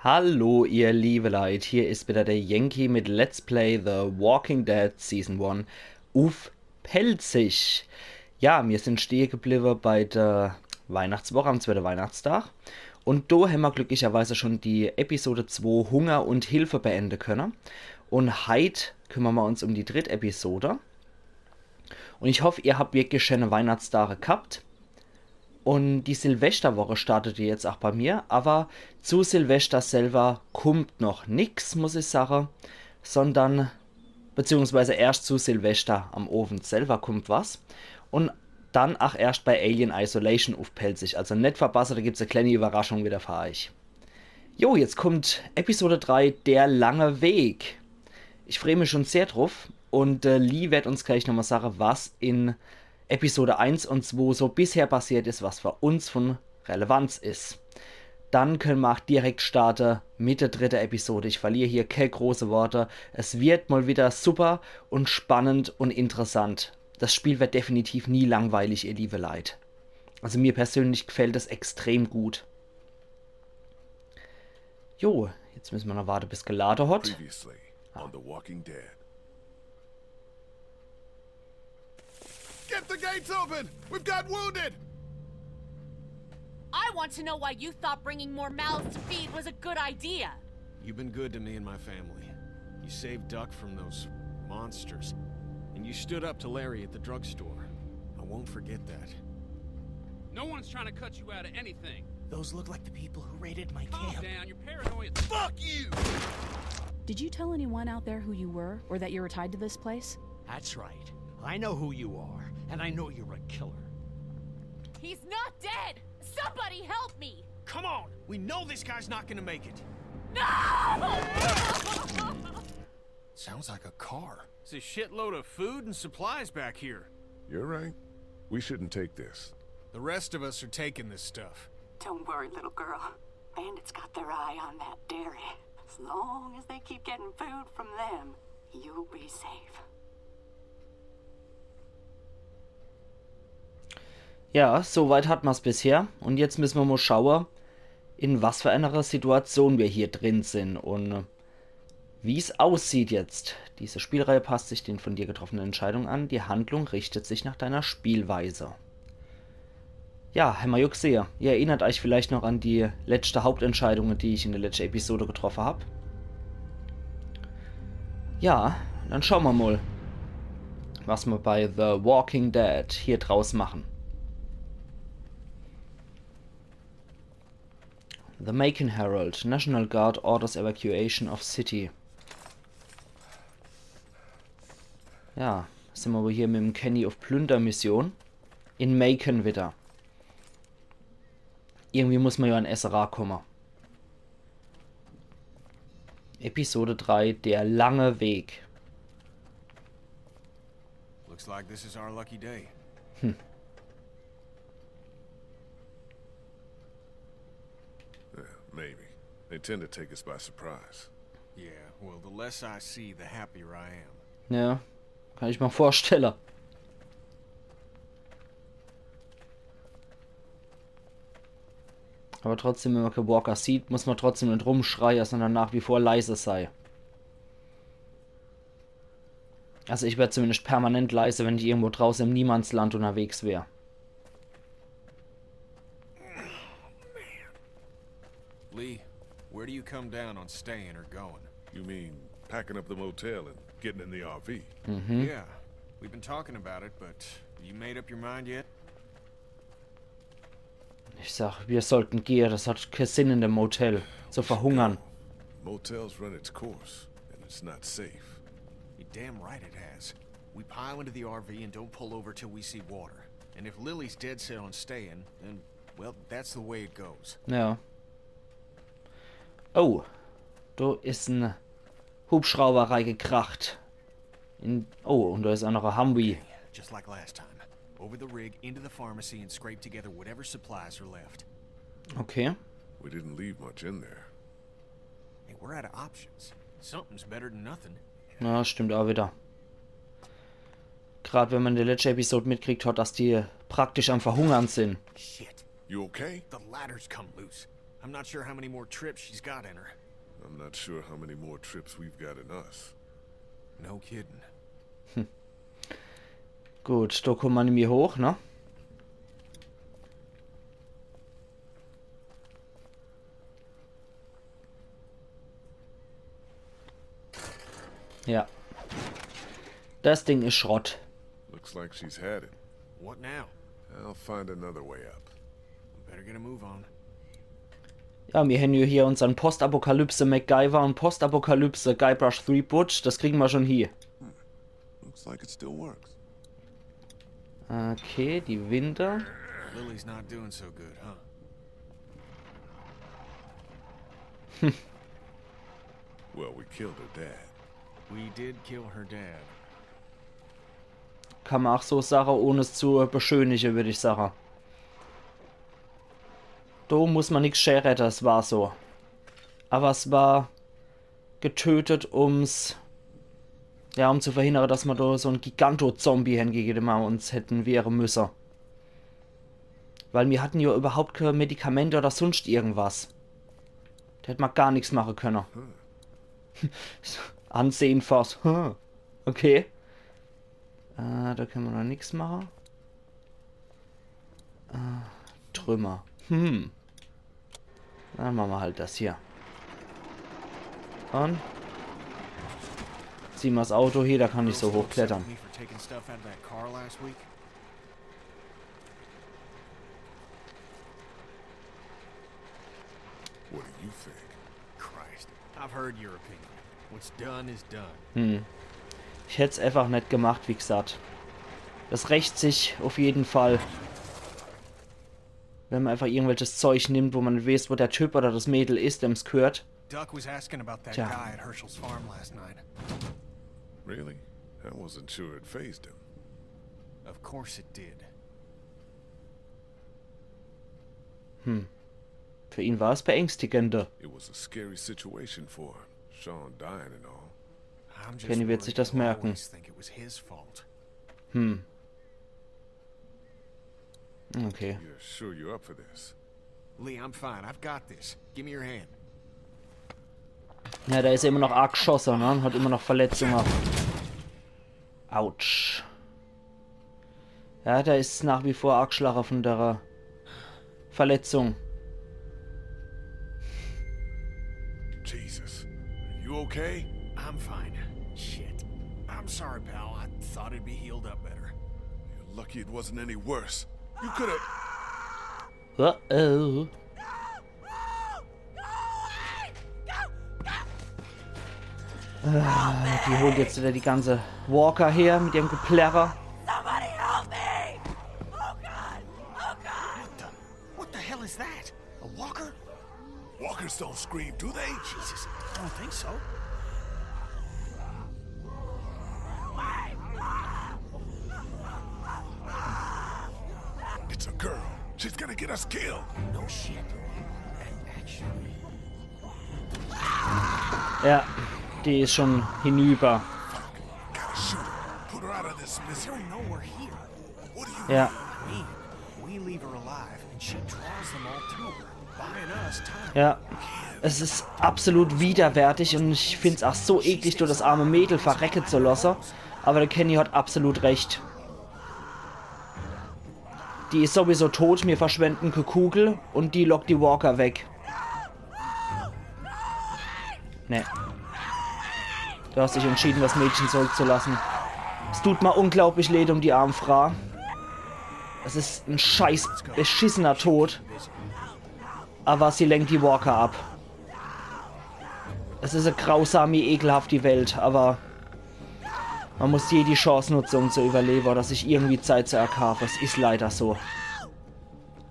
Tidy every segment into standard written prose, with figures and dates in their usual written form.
Hallo ihr liebe Leute, hier ist wieder der Jenki mit Let's Play The Walking Dead Season 1 uff pälzisch. Ja, wir sind stehen geblieben bei der Weihnachtswoche am zweiten Weihnachtstag und da haben wir glücklicherweise schon die Episode 2 Hunger und Hilfe beenden können. Und heute kümmern wir uns um die dritte Episode. Und ich hoffe, ihr habt wirklich schöne Weihnachtstage gehabt. Und die Silvesterwoche startete jetzt auch bei mir, aber zu Silvester selber kommt noch nichts, muss ich sagen, sondern, beziehungsweise erst zu Silvester am Abend selber kommt was und dann auch erst bei Alien Isolation uff pälzisch, also nicht verpassen, da gibt es eine kleine Überraschung wieder für euch. Jo, jetzt kommt Episode 3, der lange Weg. Ich freue mich schon sehr drauf und Lee wird uns gleich nochmal sagen, was in Episode 1 und 2 so bisher passiert ist, was für uns von Relevanz ist. Dann können wir auch direkt starten mit der dritten Episode. Ich verliere hier keine große Worte. Es wird mal wieder super und spannend und interessant. Das Spiel wird definitiv nie langweilig, ihr liebe Leute. Also mir persönlich gefällt es extrem gut. Jo, jetzt müssen wir noch warten, bis geladen hat. Previously on The Walking Dead. Get the gates open! We've got wounded! I want to know why you thought bringing more mouths to feed was a good idea. You've been good to me and my family. You saved Duck from those monsters. And you stood up to Larry at the drugstore. I won't forget that. No one's trying to cut you out of anything. Those look like the people who raided my Calm camp. down, you're paranoid. Fuck you! Did you tell anyone out there who you were, or that you were tied to this place? That's right. I know who you are, and I know you're a killer. He's not dead! Somebody help me! Come on! We know this guy's not gonna make it. No! Sounds like a car. It's a shitload of food and supplies back here. You're right. We shouldn't take this. The rest of us are taking this stuff. Don't worry, little girl. Bandits got their eye on that dairy. As long as they keep getting food from them, you'll be safe. Ja, soweit hat man es bisher. Und jetzt müssen wir mal schauen, in was für einer Situation wir hier drin sind und wie es aussieht jetzt. Diese Spielreihe passt sich den von dir getroffenen Entscheidungen an. Die Handlung richtet sich nach deiner Spielweise. Ja, haben wir ja gesehen. Ihr erinnert euch vielleicht noch an die letzte Hauptentscheidung, die ich in der letzten Episode getroffen habe. Ja, dann schauen wir mal, was wir bei The Walking Dead hier draus machen. The Macon Herald. National Guard orders evacuation of city. Ja, sind wir wohl hier mit dem Kenny auf Plündermission. In Macon wieder. Irgendwie muss man ja an SRA kommen. Episode 3, der lange Weg. Looks like this is our lucky day. Maybe. They tend to take us by surprise. Yeah, well, the less I see, the happier I am. Ja, kann ich mir vorstellen. Aber trotzdem, wenn man keinen Walker sieht, muss man trotzdem nicht rumschreien, sondern nach wie vor leise sein. Also ich wäre zumindest permanent leise, wenn ich irgendwo draußen im Niemandsland unterwegs wäre. Lee, where do you come down on staying or going? You mean packing up the motel and getting in the RV? Yeah, we've been talking about it, but you made up your mind yet? Ich sag, wir sollten gehen, das hat keinen Sinn in dem Motel. Zu verhungern. Motels run its course, and it's not safe. You're damn right it has. We pile into the RV and don't pull over till we see water. And if Lily's dead set on staying, then, well, that's the way it goes. Ja. Oh, da ist ein Hubschrauber reingekracht. Oh, und da ist auch noch ein Humvee. Just like last time. Over the rig, into the pharmacy, and scrape together whatever supplies are left. Okay. We didn't leave much in there. Hey, we're out of options. Something's better than nothing. Ja, stimmt auch wieder. Gerade wenn man in der letzten Episode mitkriegt hat, dass die praktisch am Verhungern sind. Shit. You okay? The ladder's come loose. I'm not sure how many more trips she's got in her. I'm not sure how many more trips we've got in us. No kidding. Gut, da kommen wir nämlich hoch, ne? Ja. Das Ding ist Schrott. Looks like she's had it. What now? I'll find another way up. Better get a move on. Ja, wir haben ja hier unseren Postapokalypse MacGyver und Postapokalypse Guybrush Threepwood. Das kriegen wir schon hier. Looks like it still works. Okay, die Winter. Lily's not doing so good, huh? Well, we killed her dad. We did kill her dad. Kann man auch so sagen, ohne es zu beschönigen, würde ich sagen. Da muss man nichts scheren, das war so. Aber es war getötet, um zu verhindern, dass wir da so einen Giganto-Zombie hingegen, den wir uns hätten wehren müssen. Weil wir hatten ja überhaupt keine Medikamente oder sonst irgendwas. Da hätte man gar nichts machen können. Ansehen fast. Okay. Da können wir noch nichts machen. Trümmer. Dann machen wir halt das hier. Und ziehen wir das Auto hier, da kann ich so hochklettern. What do you think? Christ, I've heard your opinion. What's done is done. Ich hätte es einfach nicht gemacht, wie gesagt. Das rächt sich auf jeden Fall. Wenn man einfach irgendwelches Zeug nimmt, wo man nicht weiß, wo der Typ oder das Mädel ist, dem es gehört. Duck was asking about that Tja. guy at Herschel's farm last night. Really? I wasn't sure it phased him. Of course it did. Für ihn war es beängstigender. It was a scary situation for him. Sean dying and all. I'm just Kenny wird sich worried das he'll merken. always think it was his fault. Okay. You're sure you're up for this? Lee, I'm fine. I've got this. Give me your hand. Ja, der ist immer noch arg geschossen, ne? Und hat immer noch Verletzungen. Autsch. Ja, der ist nach wie vor arg geschlagen von der Verletzung. Jesus. Are you okay? I'm fine. Shit. I'm sorry, pal. I thought it'd be healed up better. You're lucky it wasn't any worse. You could have... Uh-oh. Die holt jetzt wieder die ganze Walker her mit ihrem Geplärrer. Somebody help me! Oh God! Oh God! What the hell is that? A walker? Walkers don't scream, do they? Jesus, I don't think so. It's a girl. She's gonna get us killed. No shit. Actually, Ja, die ist schon hinüber. Gotta shoot her. Put her out of this I misery. don't know we're here. What do you... Ja, Me, we leave her alive, and she draws them all to her, buying us time. ja. Es ist absolut widerwärtig und ich finde es auch so eklig, du das arme Mädel verrecken zu lassen. Aber der Kenny hat absolut recht. Die ist sowieso tot, wir verschwenden keine Kugel und die lockt die Walker weg. Ne. Du hast dich entschieden, das Mädchen zurückzulassen. Es tut mir unglaublich leid um die arme Frau. Es ist ein scheiß beschissener Tod. Aber sie lenkt die Walker ab. Es ist eine grausame, ekelhaft die Welt, aber man muss je die Chance nutzen, um zu überleben oder sich irgendwie Zeit zu erkaufen. Es ist leider so.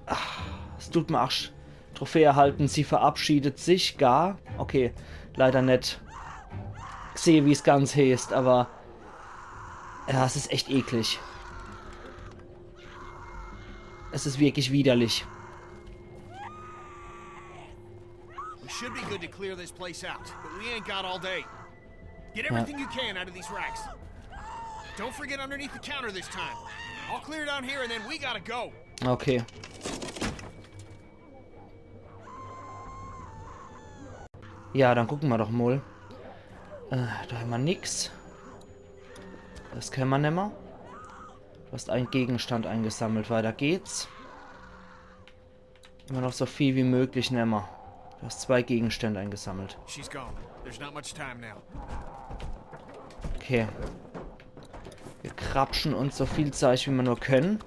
Ach, es tut mir auch Trophäe erhalten. Sie verabschiedet sich gar. Okay, leider nicht. Ich sehe, wie es ganz heißt, aber ja, es ist echt eklig. Es ist wirklich widerlich. We should be good to clear this place out, but we ain't got all day. Get everything you can out of these racks. Don't forget underneath the counter this time. I'll clear down here and then we gotta go. Okay. Ja, dann gucken wir doch mal. Da haben wir nix. Das können wir nicht mehr. Du hast einen Gegenstand eingesammelt. Weiter geht's. Immer noch so viel wie möglich nehmen wir. Du hast 2 Gegenstände eingesammelt. She's gone. There's not much time now. Okay. Wir krapschen uns so viel Zeit, wie wir nur können.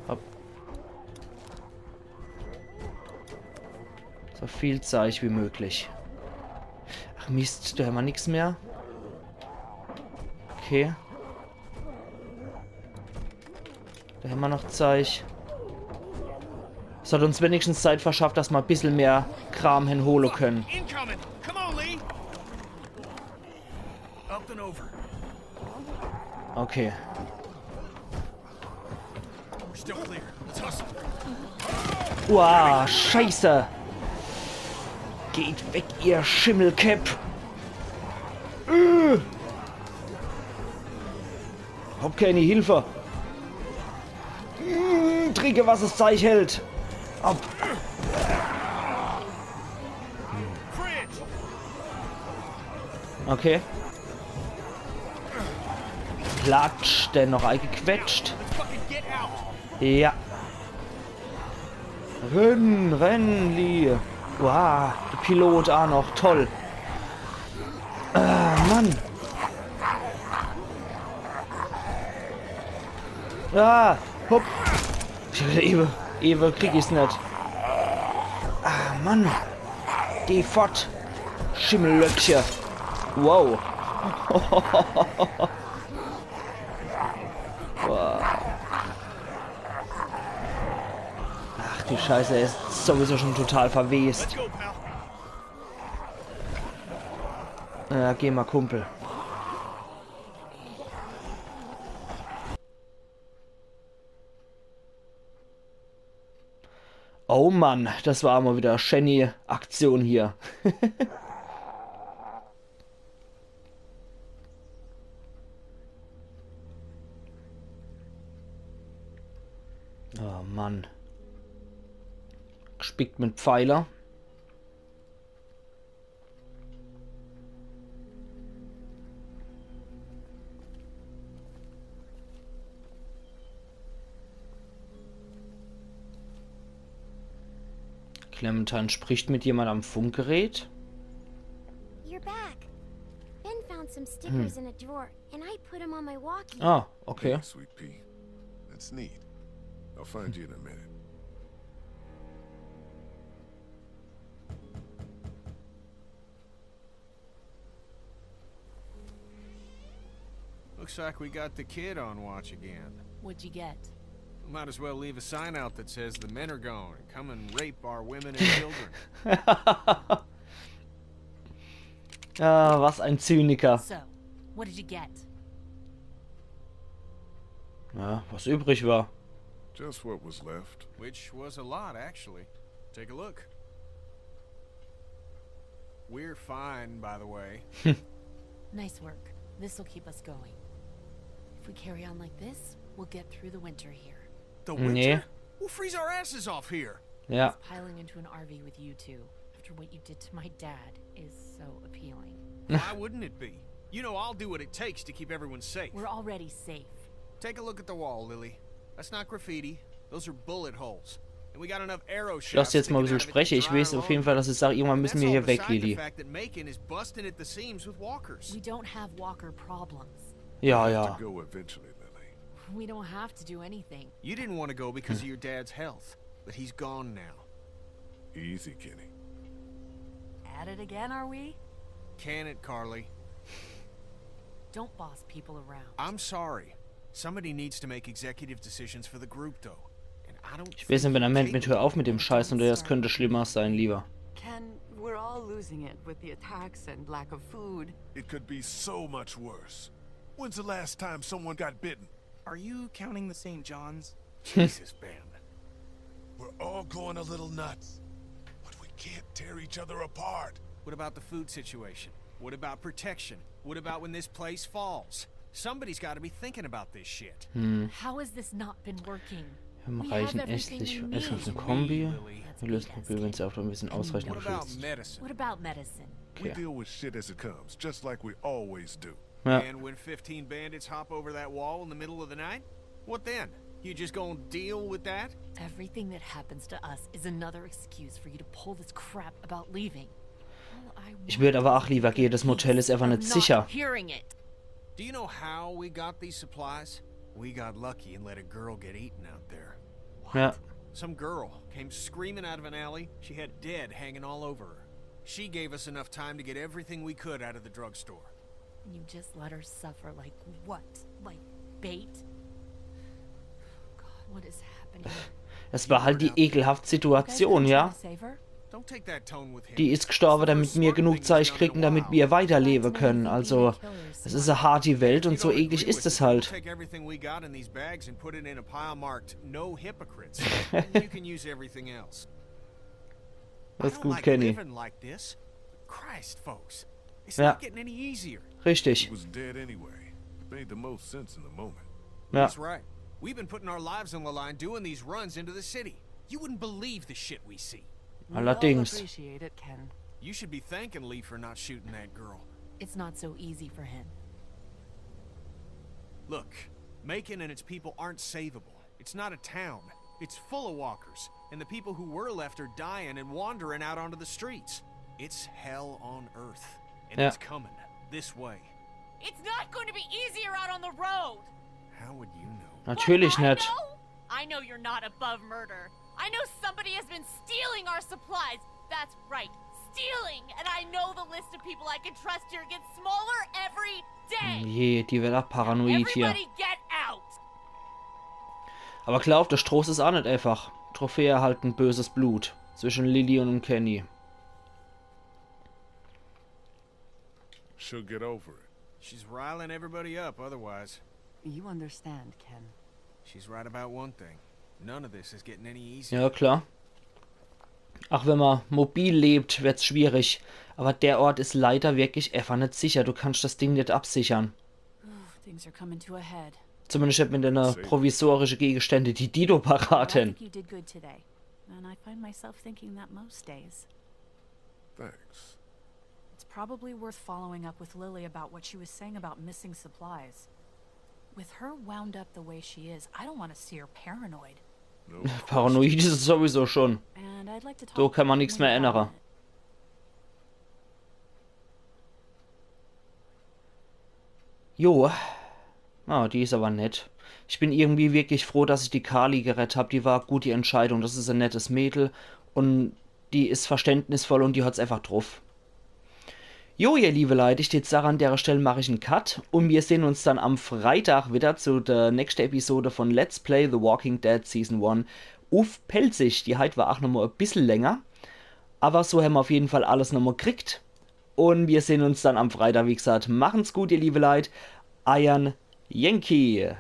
Hopp. So viel Zeit wie möglich. Ach Mist, da haben wir nichts mehr. Okay. Da haben wir noch Zeug. Das hat uns wenigstens Zeit verschafft, dass wir ein bisschen mehr Kram hinholen können. Incoming! Come on, Lee! Up and over. Okay. We're still clear. Let's hustle. Uah, scheiße. Geht weg, ihr Schimmelcap. Hab keine Hilfe. Trinke, was es Zeug hält. Ab. Okay. Platsch, der noch eingequetscht. Ja. Renn, Lee. Wow, der Pilot auch noch. Toll. Mann. Hopp. Ewe krieg ich's nicht. Mann. Geh fort. Schimmellöckchen. Wow. Wow. Ach die Scheiße, er ist sowieso schon total verwest. Ja, geh mal, Kumpel. Oh Mann, das war mal wieder Shenny-Aktion hier. Oh Mann. Gespickt mit Pfeiler. Clementine spricht mit jemand am Funkgerät. You're back. Ben found some stickers in a drawer, and I put them on my walkie. Ah, okay. Hey, sweet pea. That's neat. I'll find you in a minute. Looks like we got the kid on watch again. What'd you get? Might as well leave a sign out that says the men are gone and come and rape our women and children. Was ein Zyniker. So, what did you get? Ja, was übrig war. Just what was left. Which was a lot, actually. Take a look. We're fine, by the way. Nice work. This'll keep us going. If we carry on like this, we'll get through the winter here. The winter? Nee. We'll freeze our asses off here. Ja. Piling into an RV with you two, after what you did to my dad, is so appealing. Why wouldn't it be? You know I'll do what it takes to keep everyone safe. We're already safe. Take a look at the wall, Lily. That's not graffiti. Those are bullet holes. And we got enough arrow Ich lasse jetzt mal ein bisschen sprechen. Ich weiß auf jeden Fall, dass ich sage, irgendwann müssen wir hier weg, Lily. We don't have Walker problems. Ja, ja. Go eventually, Lily. We don't have to do anything. You didn't want to go because of your dad's health, but he's gone now. Easy, Kenny. At it again, are we? Can it, Carly? Don't boss people around. I'm sorry. Somebody needs to make executive decisions for the group, though. And I don't. Ich weiß nicht, wenn er meint, mit hör auf mit dem Scheiß und das könnte schlimmer sein, lieber. Ken, we're all losing it with the attacks and lack of food. It could be so much worse. When's the last time someone got bitten? Are you counting the St. John's? Jesus, Ben. We're all going a little nuts. But we can't tear each other apart. What about the food situation? What about protection? What about when this place falls? Somebody's got to be thinking about this shit. How has this not been working? Wir We reichen have everything Essen we auf need. dem Kombi. That's Wir lösen BS, Probleme, wenn sie auch ein bisschen ausreichend What about geschützt. medicine? What about medicine? We Okay. deal with shit as it comes, just like we always do. Ja. And when 15 bandits hop over that wall in the middle of the night, what then? You just gonna deal with that? Everything that happens to us is another excuse for you to pull this crap about leaving. All I Ich würde aber auch lieber gehen, das Motel ist einfach nicht I'm sicher. not hearing it. Do you know how we got these supplies? We got lucky and let a girl get eaten out there. Ja. Some girl came screaming out of an alley. She had dead hanging all over her. She gave us enough time to get everything we could out of the drugstore. And you just let her suffer like what? Like bait? God, what is happening? Es war halt die ekelhafte Situation, ja. Save her? Don't take that tone with him. Die ist gestorben, damit wir genug Zeug kriegen, damit wir weiterleben können. Also, es ist eine harte Welt und so eklig ist es halt. Take everything we got in these bags and put it in a pile marked "No hypocrites." You can use everything else. Das ist I don't gut, like Kenny. living like this. Christ, folks. It's Ja. not getting any easier. Richtig. He was dead anyway. It made the most sense in the moment. Ja. That's right. We've been putting our lives on the line doing these runs into the city. You wouldn't believe the shit we see. Allerdings. Appreciate it, Ken. You should be thanking Lee for not shooting that girl. It's not so easy for him. Look, Macon and its people aren't savable. It's not a town. It's full of walkers, and the people who were left are dying and wandering out onto the streets. It's hell on earth, and Yeah. it's coming this way. It's not going to be easier out on the road. How would you know? Natürlich What, I nicht. know? I know you're not above murder. I know somebody has been stealing our supplies. That's right, stealing. And I know the list of people I can trust here gets smaller every day. Je, die wird auch paranoid hier. Everybody get out. Aber klar, auf der Stroß ist auch nicht einfach. Trophäe erhalten böses Blut. Zwischen Lilly und Kenny. She'll get over it. She's riling everybody up otherwise. You understand, Ken. She's right about one thing. None of this is getting any easier. Ja, klar. Ach, wenn man mobil lebt, wird's schwierig. Aber der Ort ist leider wirklich einfach nicht sicher. Du kannst das Ding nicht absichern. Things are coming to a head. Zumindest nicht mit einer provisorische Gegenstände, die Dido paraten. you did good today. And I find myself thinking that most days. Thanks. It's probably worth following up with Lily about what she was saying about missing supplies. With her wound up the way she is, I don't want to see her paranoid. No, Paranoid ist es sowieso schon. And I'd like to talk So kann man nichts mehr with ändern. her. Jo. Ah, die ist aber nett. Ich bin irgendwie wirklich froh, dass ich die Kali gerettet habe. Die war gut die Entscheidung. Das ist ein nettes Mädel. Und die ist verständnisvoll und die hat's einfach drauf. Jo, ihr liebe Leute, ich stehe jetzt an der Stelle mache ich einen Cut. Und wir sehen uns dann am Freitag wieder zu der nächsten Episode von Let's Play The Walking Dead Season 1. Uff pälzisch. Die heute war auch nochmal ein bisschen länger. Aber so haben wir auf jeden Fall alles nochmal gekriegt. Und wir sehen uns dann am Freitag, wie gesagt. Machen's gut, ihr liebe Leute. Eiern Jenki.